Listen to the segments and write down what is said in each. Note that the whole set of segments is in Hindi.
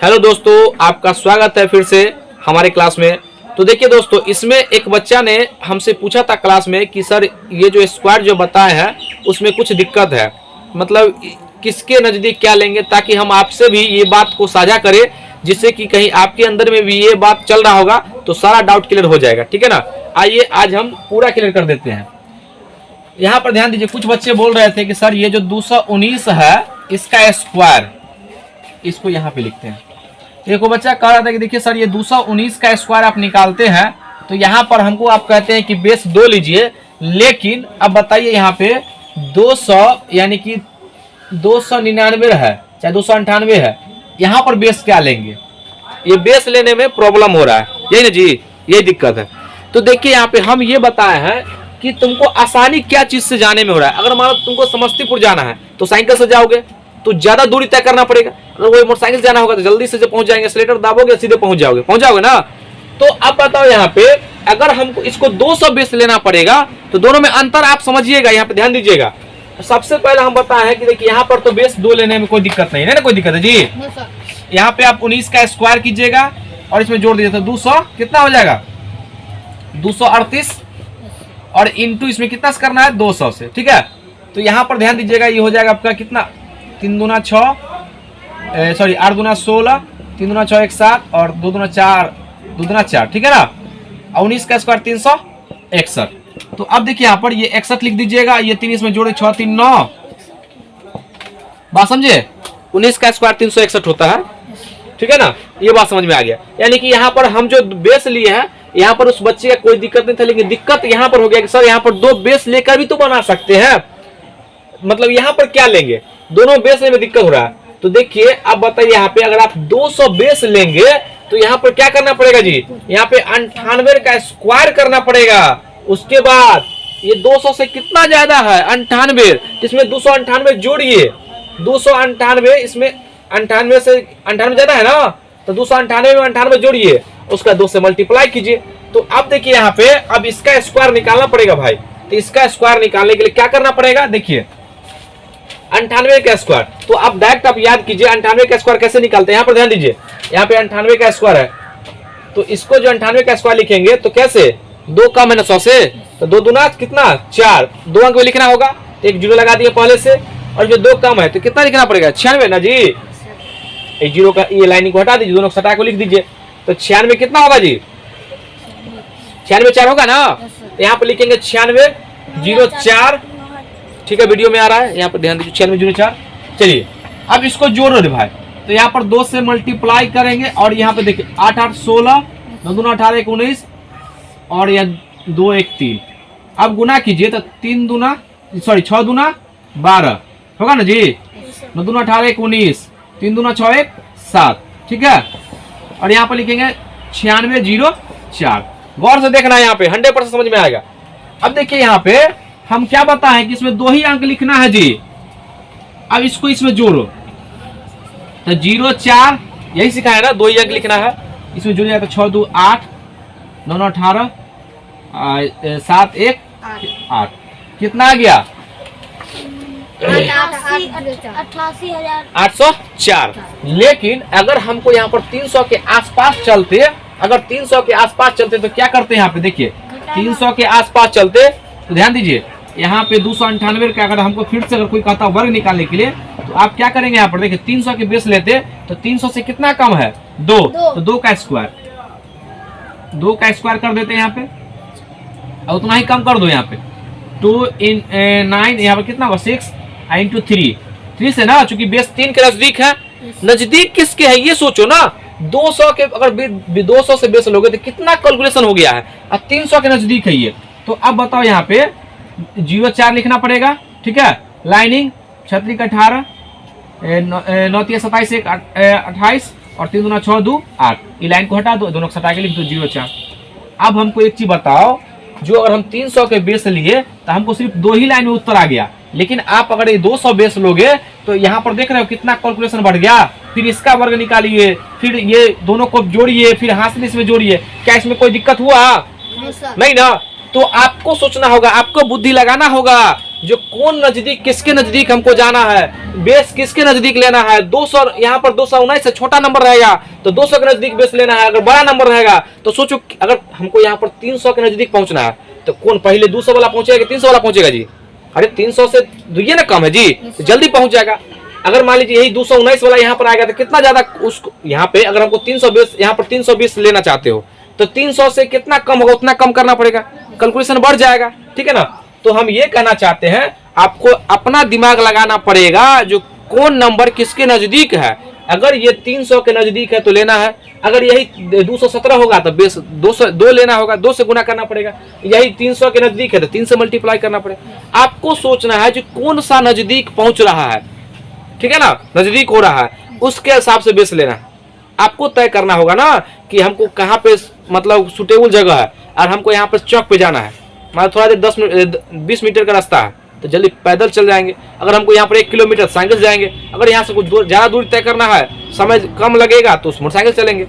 हेलो दोस्तों, आपका स्वागत है फिर से हमारे क्लास में। तो देखिए दोस्तों, इसमें एक बच्चा ने हमसे पूछा था क्लास में कि सर ये जो स्क्वायर जो बताए हैं उसमें कुछ दिक्कत है, मतलब किसके नज़दीक क्या लेंगे, ताकि हम आपसे भी ये बात को साझा करें, जिससे कि कहीं आपके अंदर में भी ये बात चल रहा होगा तो सारा डाउट क्लियर हो जाएगा। ठीक है ना। आइए आज हम पूरा क्लियर कर देते हैं। यहाँ पर ध्यान दीजिए, कुछ बच्चे बोल रहे थे कि सर ये जो 219 है इसका स्क्वायर, इसको यहाँ पे लिखते हैं। एक बच्चा कह रहा था कि देखिए सर ये 219 का स्क्वायर आप निकालते हैं तो यहाँ पर हमको आप कहते हैं कि बेस 2 लीजिए, लेकिन अब बताइए यहाँ पे 200 यानी कि 299 है चाहे 298 है, यहाँ पर बेस क्या लेंगे? ये बेस लेने में प्रॉब्लम हो रहा है, यही ना जी, यही दिक्कत है। तो देखिए यहाँ पे हम ये बताए हैं कि तुमको आसानी क्या चीज से जाने में हो रहा है। अगर मानो तुमको समस्तीपुर जाना है तो साइकिल से जाओगे तो ज्यादा दूरी तय करना पड़ेगा। अगर वो मोटरसाइकिल से जाना होगा तो जल्दी से पहुंच जाएंगे, एक्सीलेटर दाबोगे सीधे पहुंच जाओगे ना। तो अब बताओ यहाँ पे अगर हमको इसको 200 बेस लेना पड़ेगा तो दोनों में अंतर आप समझिएगा, यहाँ पे ध्यान दीजिएगा। सबसे पहले हम बताए हैं कि देखिए यहाँ पर तो बेस 2 लेने में कोई दिक्कत नहीं है ना, कोई दिक्कत है जी। यहाँ पे आप 19 का स्क्वायर कीजिएगा और इसमें जोड़ दीजिए तो 200 कितना हो जाएगा 238 और इंटू इसमें कितना से करना है 200 से। ठीक है, तो यहाँ पर ध्यान दीजिएगा ये हो जाएगा आपका कितना 3 दूना 6 सॉरी 8 दूना 16 3 दूना 6 7 और 2 दूना 4 2 दूना 4। ठीक है ना। 19 का स्क्वायर 361। तो अब देखिए यहाँ पर ये 61 लिख दीजिएगा, ये 3 इसमें जोड़े 6 3 9, बात समझे। 19 का स्क्वायर 361 होता है। ठीक है ना, ये बात समझ में आ गया। यानी कि यहाँ पर हम जो बेस लिए हैं यहाँ पर उस बच्चे का कोई दिक्कत नहीं था, लेकिन दिक्कत यहाँ पर हो गया कि सर यहाँ पर 2 बेस लेकर भी तो बना सकते हैं, मतलब यहाँ पर क्या लेंगे, दोनों बेस में दिक्कत हो रहा है। तो देखिए अब बताइए यहाँ पे अगर आप 200 बेस लेंगे तो यहाँ पर क्या करना पड़ेगा जी, यहाँ पे 98 का स्क्वायर करना पड़ेगा। उसके बाद ये 200 से कितना ज्यादा है 98, इसमें 298 जोड़िए, 298 इसमें 98 से 98 ज्यादा है ना, तो 298 में 98 जोड़िए, उसका 2 से मल्टीप्लाई कीजिए। तो अब देखिए यहाँ पे अब इसका स्क्वायर निकालना पड़ेगा भाई। तो इसका स्क्वायर निकालने के लिए क्या करना पड़ेगा, देखिए 98 का स्क्वायर, तो आप डायरेक्ट आप याद कीजिए 98 का स्क्वायर कैसे निकालते हैं। यहाँ पर ध्यान दीजिए, यहाँ पे 98 का स्क्वायर है तो इसको जो 98 का स्क्वायर लिखेंगे तो कैसे, 2 कम है ना 100 से, तो 2 दूना कितना 4, 2 अंक में लिखना होगा, एक जीरो लगा दिए पहले से, और जो 2 कम है तो कितना लिखना पड़ेगा 96 ना जी। एक जीरो का ये लाइन को हटा दीजिए, दोनों सटा को लिख दीजिए, तो 96 कितना होगा जी, 96 4 होगा ना। तो यहाँ पर लिखेंगे 96 04। ठीक है, वीडियो में आ रहा है, यहाँ पर ध्यान दीजिए 96 04। चलिए अब इसको जोड़ो रे भाई, तो यहाँ पर 2 से मल्टीप्लाई करेंगे और यहाँ पे देखिए 8 8 16 9 दूना 18 1 19 और यह 2 1 3। अब गुना कीजिए तो 3 दूना सॉरी 6 दूना 12 होगा ना जी, 9 दूना 18 1 19 3 दूना 6 1 7। ठीक है, और यहाँ पर लिखेंगे 96 04। गौर से देखना है, यहाँ पे 100% समझ में आएगा। अब देखिए यहाँ पे हम क्या बताएं कि इसमें 2 ही अंक लिखना है जी। अब इसको इसमें जोड़ो तो 04 यही सिखाया ना, 2 ही अंक लिखना है, इसमें जोड़िएगा तो 6 2 8 9 9 18 7 1 8 कितना आ गया 804। लेकिन अगर हमको यहाँ पर 300 के आसपास चलते, अगर 300 के आसपास चलते तो क्या करते हैं, यहाँ पे देखिए 300 के आसपास चलते तो ध्यान दीजिए यहाँ पे 298 का अगर हमको फिर से अगर कोई कहता वर्ग निकालने के लिए तो आप क्या करेंगे, यहाँ पर देखिए 300 के बेस लेते तो 300 से कितना कम है 2, तो 2 का स्क्वायर कर देते हैं यहाँ पे, और उतना ही कम कर दो यहाँ पे 2 इन 9, यहाँ पर कितना होगा 6 इंटू 3 से ना, चूंकि बेस 3 के नजदीक है। नजदीक किसके है ये सोचो ना, 200 के अगर 200 से बेस लोगे तो कितना कैलकुलेशन हो गया है, अब 300 के नजदीक है ये। तो अब बताओ यहाँ पे 04 लिखना पड़ेगा। ठीक है, लाइनिंग 36 का 18 9 3 27 1 28 और 3 दूना 6 2 8, ये लाइन को हटा दो, दोनों को सटा के लिख दो 04। अब हमको एक चीज बताओ, जो अगर हम 300 के बेस लिए तो हमको सिर्फ 2 ही लाइन में उत्तर आ गया, लेकिन आप अगर ये 200 बेस लोगे तो यहाँ पर देख रहे हो कितना कैलकुलेशन बढ़ गया। फिर इसका वर्ग निकालिए, फिर ये दोनों को जोड़िए, फिर हासिल इसमें जोड़िए, क्या इसमें कोई दिक्कत हुआ नहीं ना। तो आपको सोचना होगा, आपको बुद्धि लगाना होगा जो कौन नजदीक, किसके नजदीक हमको जाना है, बेस किसके नजदीक लेना है। 200 यहाँ पर 219 से छोटा नंबर रहेगा तो 200 के नजदीक बेस लेना है। अगर बड़ा नंबर रहेगा तो सोचो अगर हमको यहाँ पर 300 के नजदीक पहुंचना है तो कौन पहले 200 वाला पहुंचेगा कि 300 वाला पहुंचेगा जी? अरे 300 से ये ना कम है जी, तो जल्दी पहुंच जाएगा। अगर मान लीजिए यही 219 वाला यहाँ पर आएगा तो कितना ज्यादा उसको यहाँ पे अगर हमको 320 यहाँ पर 320 लेना चाहते हो तो 300 से कितना कम होगा उतना कम करना पड़ेगा, कैलकुलेशन बढ़ जाएगा, ठीक है ना। तो हम ये कहना चाहते हैं आपको अपना दिमाग लगाना पड़ेगा जो कौन नंबर किसके नजदीक है। अगर ये 300 के नजदीक है तो लेना है, अगर यही 217 होगा तो बेस 2 लेना होगा, 2 से गुना करना पड़ेगा। यही 300 के नजदीक है तो 3 से मल्टीप्लाई करना पड़ेगा। आपको सोचना है जो कौन सा नजदीक पहुंच रहा है, ठीक है ना, नजदीक हो रहा है, उसके हिसाब से बेस लेना है। आपको तय करना होगा ना कि हमको कहाँ पे मतलब सुटेबल जगह है और हमको यहाँ पर चौक पे जाना है, मतलब थोड़ा देर 20 मीटर का रास्ता है तो जल्दी पैदल चल जाएंगे। अगर हमको यहाँ पर 1 किलोमीटर साइकिल जाएंगे, अगर यहाँ से कुछ ज्यादा दूर तय करना है, समय कम लगेगा तो मोटरसाइकिल चलेंगे,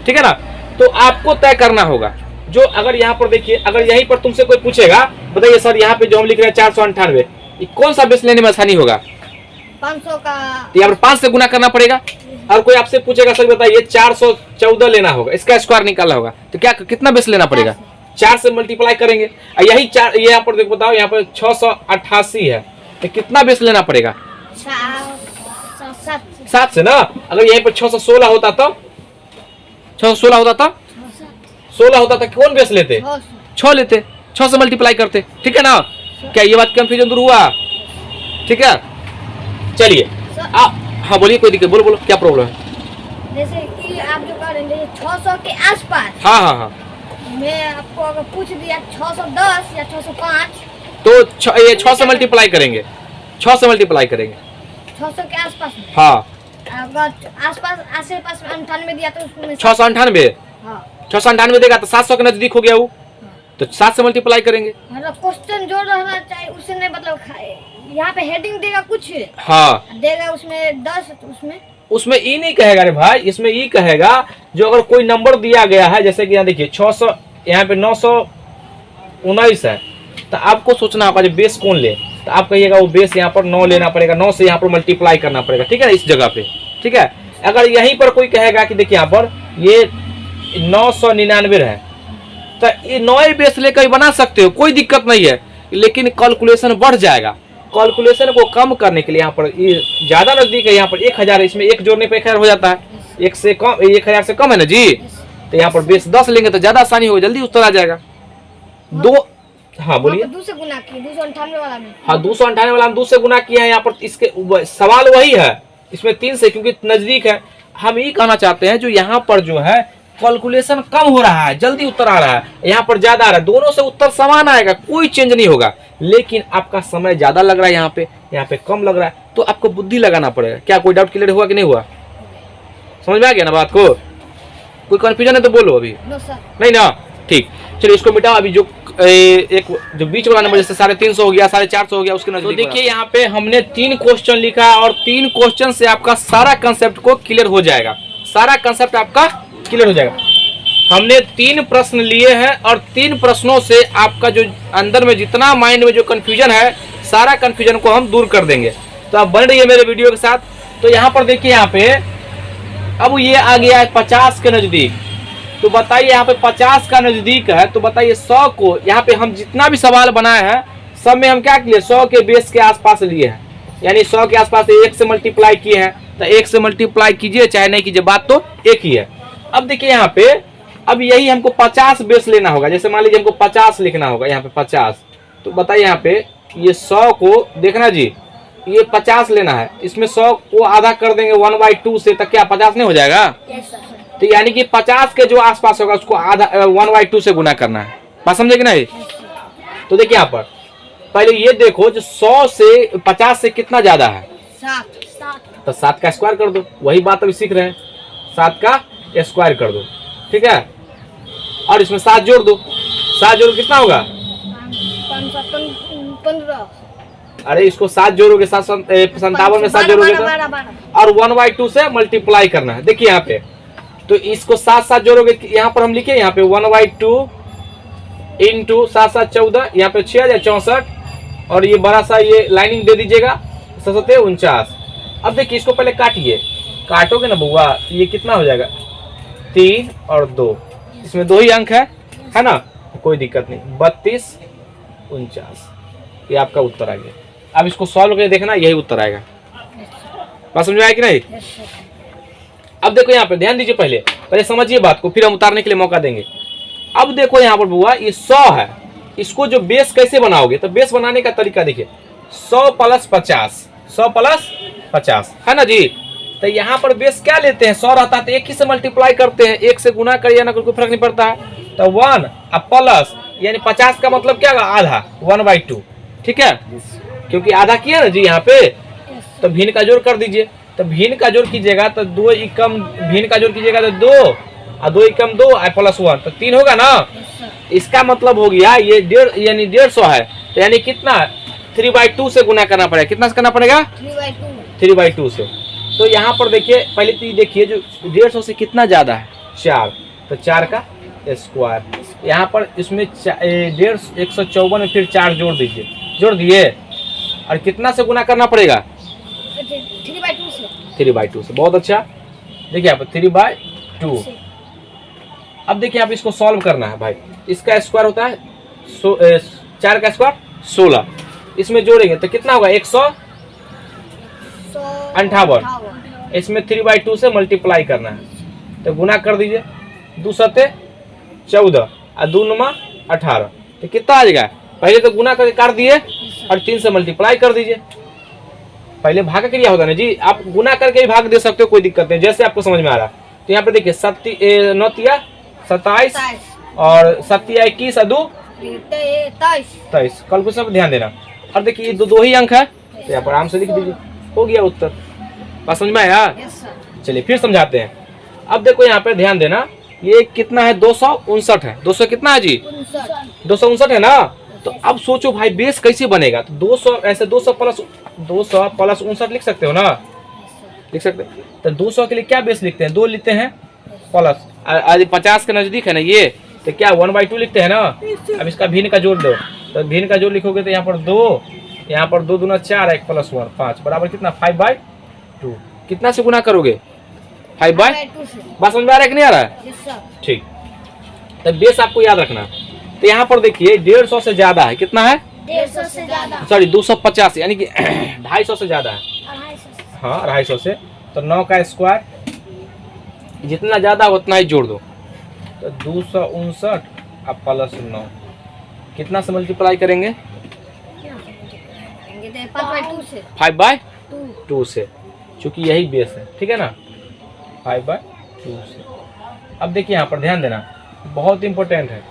ठीक है ना। तो आपको तय करना होगा जो अगर यहाँ पर देखिए, अगर यहीं पर तुमसे कोई पूछेगा बताइए सर यहाँ पे जो हम लिख रहे हैं 498 कौन सा बेस लेने में आसानी होगा? 500 का, तो यहाँ पर 5 से गुना करना पड़ेगा। और कोई आपसे पूछेगा सर बताइए 414 लेना होगा, इसका स्क्वायर निकालना होगा तो क्या कितना बेस लेना पड़ेगा? 4 से मल्टीप्लाई करेंगे। यही 4 ये यहाँ पर देखो बताओ यहाँ पर 688 है तो कितना बेस लेना पड़ेगा? 7 से ना। अगर यहीं पर 616 होता तो 616 होता था 16 होता था कौन बेस लेते? 6 लेते, 6 से मल्टीप्लाई करते, ठीक है ना। क्या ये बात कंफ्यूजन दूर हुआ? ठीक है, चलिए हाँ बोलिए, कोई दिक्कत, बोलो बोलो क्या प्रॉब्लम है? जैसे कि आप जो कह रहे हैं 600 के आसपास, हाँ हाँ हाँ, मैं आपको अगर पूछ दिया 610 या 605 तो ये 6 से मल्टीप्लाई करेंगे, 6 से मल्टीप्लाई करेंगे 600 के आसपास में। हाँ, अगर आसपास आसे पास 98 दिया तो उसमें 698, हाँ 698 देगा तो 700 के नजदीक हो गया वो, तो 7 से मल्टीप्लाई करेंगे। मतलब क्वेश्चन जो रहना चाहिए उससे नहीं, मतलब यहाँ पे हेडिंग देगा कुछ, हाँ देगा उसमें 10 उसमें ई नहीं कहेगा रे भाई, इसमें ई कहेगा जो अगर कोई नंबर दिया गया है, जैसे कि यहाँ देखिए 600 यहाँ पे 919 है तो आपको सोचना होगा जो बेस कौन ले, तो आप कहिएगा वो बेस यहाँ पर 9 लेना पड़ेगा, 9 से यहाँ पर मल्टीप्लाई करना पड़ेगा, ठीक है, इस जगह पे, ठीक है। अगर यहीं पर कोई कहेगा कि देखिए यहाँ पर ये 999 है तो ये 9 बेस लेकर बना सकते हो, कोई दिक्कत नहीं है, लेकिन कैलकुलेशन बढ़ जाएगा। कैलकुलेशन को कम करने के लिए यहाँ पर ये ज्यादा नजदीक है, यहाँ पर 1000 इसमें 1 जोड़ने पे 1000 हो जाता है, 1000 से कम है ना जी, तो यहाँ पर बेस 10 लेंगे तो ज्यादा आसानी होगी, जल्दी उत्तर आ जाएगा। हाँ बोलिए। 2 से गुना किया 298 वाला में, हाँ 298 वाला हम 2 से गुना किया है, यहाँ पर इसके सवाल वही है, इसमें 3 से क्योंकि नजदीक है। हम ये कहना चाहते हैं जो यहाँ पर जो है कैलकुलेशन कम हो रहा है, जल्दी उत्तर आ रहा है, यहाँ पर ज्यादा आ रहा है, दोनों से उत्तर समान आएगा, कोई चेंज नहीं होगा, लेकिन आपका समय ज्यादा लग रहा है, यहाँ पे कम लग रहा है, तो आपको बुद्धि लगाना पड़ेगा। क्या कोई डाउट क्लियर हुआ कि नहीं हुआ? समझ में आ गया ना बात को? कोई कंफ्यूजन है तो बोलो अभी। नहीं ना, ठीक, चलिए इसको मिटाओ। अभी जो एक जो बीच वाला नंबर जैसे 350 हो गया, 450 हो गया, उसके नजदीक। तो देखिए यहाँ पे हमने 3 क्वेश्चन लिखा और 3 क्वेश्चन से आपका सारा कंसेप्ट को क्लियर हो जाएगा, सारा कंसेप्ट आपका क्लियर हो जाएगा। हमने 3 प्रश्न लिए हैं और 3 प्रश्नों से आपका जो अंदर में जितना माइंड में जो कंफ्यूजन है, सारा कंफ्यूजन को हम दूर कर देंगे। तो आप बन रही है मेरे वीडियो के साथ। तो यहाँ पर देखिए, यहाँ पे अब ये आ गया है 50 के नजदीक, तो बताइए यहाँ पे 50 का नजदीक है, तो बताइए 100 को यहाँ पे हम जितना भी सवाल बनाए हैं सब में हम क्या किए, 100 के बेस के आसपास लिए हैं, यानी 100 के आसपास 1 से मल्टीप्लाई किए हैं, तो 1 से मल्टीप्लाई कीजिए चाहे नहीं कीजिए, बात तो एक ही है। अब देखिए यहाँ पे अब यही हमको 50 बेस लेना होगा, जैसे मान लीजिए हमको 50 लिखना होगा, यहाँ पे 50, तो बताइए यहाँ पे ये 100 को देखना जी, ये 50 लेना है, इसमें 100 को आधा कर देंगे 1/2 से, तक क्या 50 नहीं हो जाएगा? तो यानी कि 50 के जो आसपास होगा उसको आधा 1/2 से गुना करना है, बात समझे कि नहीं? तो देखिए यहाँ पर पहले ये देखो जो 100 से 50 से कितना ज्यादा है? 7, तो 7 का स्क्वायर कर दो, वही बात अभी सीख रहे हैं, 7 का स्क्वायर कर दो, ठीक है, और इसमें 7 जोड़ दो, 7 जोड़ कितना होगा? 15। अरे इसको 7 जोड़ोगे, 57 में 7 जोड़ोगे तो, और 1/2 से मल्टीप्लाई करना है। देखिए यहाँ पे तो इसको 7 जोड़ोगे, यहाँ पर हम लिखे यहाँ पे 1/2 इंटू 7 7 14, यहाँ पे 6 64, और ये बड़ा सा ये लाइनिंग दे दीजिएगा 749। अब देखिए इसको पहले काटिए, काटोगे ना बुआ तो ये कितना हो जाएगा 3 और 2, इसमें 2 ही अंक है ना, कोई दिक्कत नहीं। 32 49 ये आपका उत्तर आ गया। अब इसको सॉल्व करके देखना, यही उत्तर आएगा। बात समझ में आया कि नहीं? अब देखो यहाँ पे ध्यान दीजिए, पहले समझिए बात को, फिर हम उतारने के लिए मौका देंगे। अब देखो यहाँ पर बुआ ये 100 है, इसको जो बेस कैसे बनाओगे, तो बेस बनाने का तरीका देखिए 100 + 50, 100 + 50 है ना जी। तो यहाँ पर बेस क्या लेते हैं, 100 रहता है तो 1 ही से मल्टीप्लाई करते हैं, 1 से गुना करिए ना, कोई फर्क नहीं पड़ता है। तो 1 अब प्लस यानी 50 का मतलब क्या होगा आधा, 1/2, ठीक है, क्योंकि आधा किया ना जी यहाँ पे। तो भिन्न का जोड़ कर दीजिए, तो भिन्न का जोड़ कीजिएगा तो 2 एकम भिन्न का जोड़ कीजिएगा तो 2 और 2 एकम 2 और +1 तो 3 होगा ना। इसका मतलब हो गया ये 1.5 यानी 150 है, तो यानी कितना 3/2 से गुना करना पड़ेगा। कितना से करना पड़ेगा 3/2 से। तो यहाँ पर देखिए पहले तो देखिए जो 150 से कितना ज्यादा है 4, तो 4 का स्क्वायर। यहाँ पर इसमें 154 में फिर 4 जोड़ दीजिए, जोड़ दिए, और कितना से गुना करना पड़ेगा 3/2 से। बहुत अच्छा, देखिए यहाँ पर 3/2। अब देखिए आप इसको सॉल्व करना है भाई, इसका स्क्वायर होता है 4 का स्क्वायर 16, इसमें जोड़ेंगे तो कितना होगा 158, इसमें 3/2 से मल्टीप्लाई करना है, तो गुना कर दीजिए, 2 सते 14 और 2 9 18, तो कितना आ जाएगा। पहले तो गुना करके काट दिए और 3 से मल्टीप्लाई कर दीजिए। पहले भाग का क्रिया होता है ना जी, आप गुना करके ही भाग दे सकते हो, कोई दिक्कत नहीं, जैसे आपको समझ में आ रहा। तो यहाँ पे देखिए 9 27 और 7 21 और 2 23, कैलकुलेशन पर ध्यान देना। और देखिए ये दो ही अंक है, तो यहाँ पर आराम से लिख दीजिए, हो गया उत्तर। बात समझ में आया? चलिए फिर समझाते हैं। अब देखो यहाँ पे ध्यान देना, ये कितना है 259 है, 200 कितना है जी 259 है ना। तो अब सोचो भाई बेस कैसे बनेगा, तो 200 ऐसे 200 + 59 लिख सकते हो ना, लिख सकते हैं। तो 200 के लिए क्या बेस लिखते हैं, 2 लिखते हैं प्लस, आज 50 के नजदीक है ना ये, तो क्या 1/2 लिखते हैं ना। अब इसका भिन्न का जोड़ दो, तो भिन्न का जोड़ लिखोगे तो यहाँ पर 2, यहाँ पर 2 दूना 4, 1 + 1 5 बराबर कितना 5/2। कितना से गुना करोगे 5/2 से। बात समझ में आ रहा है कि नहीं आ रहा है? ठीक, तो बेस आपको याद रखना। तो यहाँ पर देखिए 150 से ज्यादा है, कितना है 150 से ज्यादा, सॉरी 250 यानी कि 250 से ज्यादा है, हाँ 250 से। तो 9 का स्क्वायर जितना ज्यादा उतना ही जोड़ दो, तो 259 अब +9 कितना से मल्टीप्लाई करेंगे 5/2 से, चूंकि यही बेस है, ठीक है ना 5/2 से। अब देखिए यहाँ पर ध्यान देना, बहुत इंपॉर्टेंट है,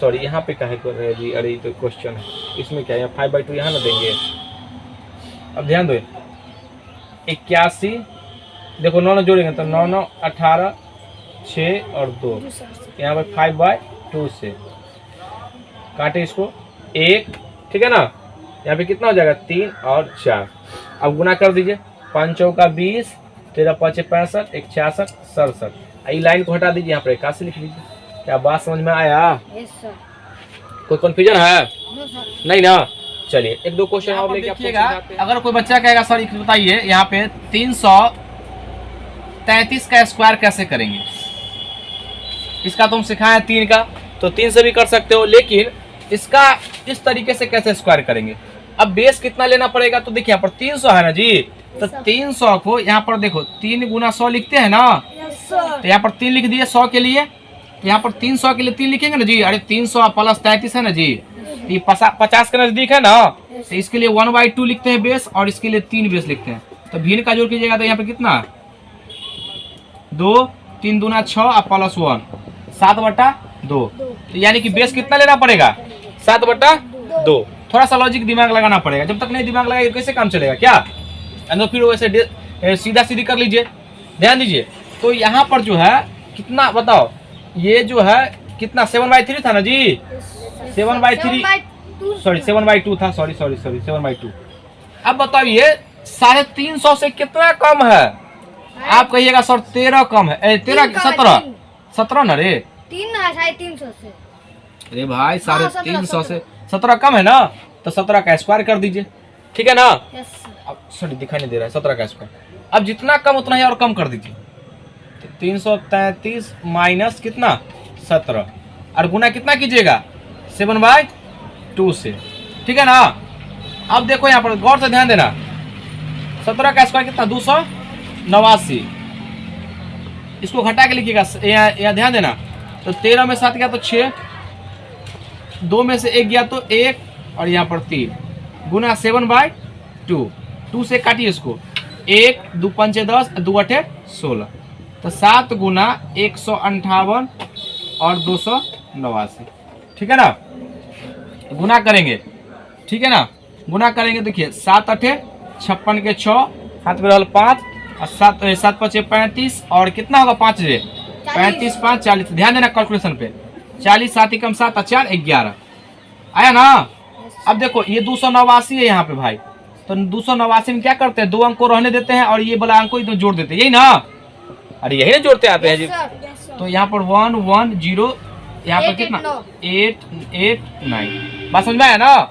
सॉरी यहाँ पे कहे कर रहे जी, अरे तो क्वेश्चन है, इसमें क्या है 5/2 यहाँ ना देंगे। अब ध्यान दो 81, देखो 9 जोड़ेंगे तो 9 9 18 6 और 2, यहाँ पर 5/2 से काटे इसको 1, ठीक है ना। यहाँ पे कितना हो जाएगा 3 और 4। अब गुना कर दीजिए, 5 चौका 20, 13 5 65, 1 66 67। ये लाइन को हटा दीजिए, यहाँ पर 81 लिख लीजिए। क्या बात समझ में आया? कोई कंफ्यूजन है? नहीं ना। चलिए 1-2 क्वेश्चन और लेके देखिएगा। अगर कोई बच्चा कहेगा सर बताइए यहाँ पे 333 का स्क्वायर कैसे करेंगे, इसका तुम सिखाया 3 का, तो 3 से भी कर सकते हो, लेकिन इसका इस तरीके से कैसे स्क्वायर करेंगे। अब बेस कितना लेना पड़ेगा, तो देखिए यहाँ पर 300 है ना जी, तो 300 को यहाँ पर देखो 3 गुना 100 लिखते हैं ना, तो यहाँ पर 3 लिख दिए 100 के लिए, यहाँ पर 300 के लिए 3 लिखेंगे ना जी। अरे 300 + 33 है ना जी, ये 50 के नजदीक है ना, तो इसके लिए 1/2 लिखते हैं बेस, और इसके लिए 3 बेस लिखते हैं। तो भिन्न का जोड़ कीजिएगा तो यहाँ पे कितना 2 3 दूना 6 और +1 7/2, तो यानी कि बेस कितना लेना पड़ेगा 7/2। थोड़ा सा लॉजिक दिमाग लगाना पड़ेगा, जब तक नहीं दिमाग लगाएगा कैसे काम चलेगा क्या। तो फिर वैसे सीधा सीधी कर लीजिए, ध्यान दीजिए। तो यहाँ पर जो है कितना बताओ, ये जो है कितना 7/3 था ना जी, 7/3 सॉरी 7/2 था, सॉरी 7/2। अब बताओ ये 350 से कितना कम है, आप कहिएगा सर 13 कम है, 13 17 ना रे, 3 350 से। अरे भाई 350 से 17 कम है ना, तो 17 का स्क्वायर कर दीजिए, ठीक है ना। Yes sir. अब सॉरी दिखाई नहीं दे रहा है 17 का स्क्वायर। अब जितना कम उतना ही और कम कर दीजिए, 333 माइनस कितना 17 और गुना कितना कीजिएगा 7/2 से, ठीक है ना। अब देखो यहाँ पर गौर से ध्यान देना, 17 का स्क्वायर कितना 289, इसको घटा के लिखिएगा, यहाँ ध्यान देना। तो 13 में 7 गया तो 6, 2 में से 1 गया तो 1 और यहाँ पर 3 गुना 7/2, 2 से काटिए इसको, 1 2 5 10 2 8 16, तो 7 गुना 158 और 289, ठीक है ना। गुना करेंगे, ठीक है ना, गुना करेंगे। देखिए 7 8 56 के 6, हाथ में रहल 5 और 7 7 5 35 और कितना होगा 5 रे 35 5 40, ध्यान देना कैलकुलेशन पे, 40 7 कम 7 और 4 11 आया ना। अब देखो ये 289 है यहाँ पे भाई, तो 289 में क्या करते हैं, 2 अंक को रहने देते हैं और ये वाला अंक को इधर जोड़ देते हैं, यही ना। अरे यही ना जोड़ते आते हैं जी। तो यहाँ पर 1 1 0, यहाँ पर कितना 8 8 9, बात समझ में आया ना।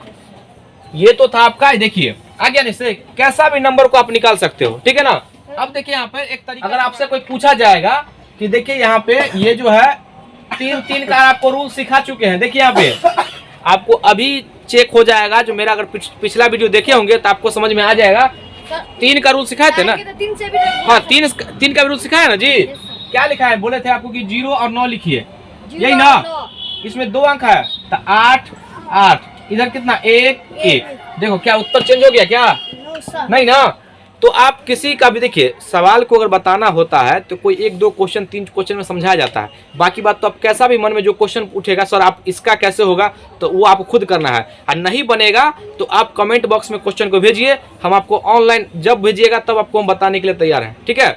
ये तो था आपका, देखिए आ गया नहीं से, कैसा भी नंबर को आप निकाल सकते हो, ठीक है ना। अब देखिए यहाँ पे एक तरीका, अगर आपसे कोई पूछा जाएगा कि देखिए यहाँ पे ये जो है 3 का आपको रूल सिखा चुके हैं, देखिए यहाँ पे आपको अभी चेक हो जाएगा, जो मेरा अगर पिछला वीडियो देखे होंगे तो आपको समझ में आ जाएगा। 3 का रूल सिखाए थे ना, हाँ 3 का भी रूल सिखाया ना जी। क्या लिखा है, बोले थे आपको कि 0 और 9 लिखिए, यही ना। इसमें 2 अंक है तो 8 8, इधर कितना 1 1, देखो क्या उत्तर चेंज हो गया क्या, नहीं ना। तो आप किसी का भी देखिए सवाल को अगर बताना होता है तो कोई 1 2 क्वेश्चन 3 क्वेश्चन में समझाया जाता है, बाकी बात तो आप कैसा भी मन में जो क्वेश्चन पूछेगा सर आप इसका कैसे होगा, तो वो आपको खुद करना है। और नहीं बनेगा तो आप कमेंट बॉक्स में क्वेश्चन को भेजिए, हम आपको ऑनलाइन जब भेजिएगा तब आपको हम बताने के लिए तैयार हैं, ठीक है।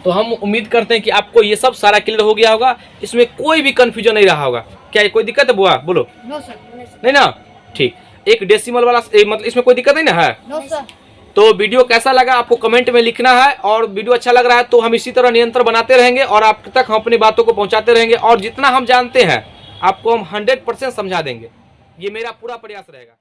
तो हम उम्मीद करते हैं कि आपको ये सब सारा क्लियर हो गया होगा, इसमें कोई भी कंफ्यूजन नहीं रहा होगा। क्या कोई दिक्कत है बुआ, बोलो। No sir. नहीं ना, ठीक। एक डेसिमल वाला मतलब इसमें कोई दिक्कत नहीं ना है। No sir. तो वीडियो कैसा लगा आपको कमेंट में लिखना है, और वीडियो अच्छा लग रहा है तो हम इसी तरह निरंतर बनाते रहेंगे और आप तक हम अपनी बातों को पहुंचाते रहेंगे, और जितना हम जानते हैं आपको हम 100% समझा देंगे, ये मेरा पूरा प्रयास रहेगा।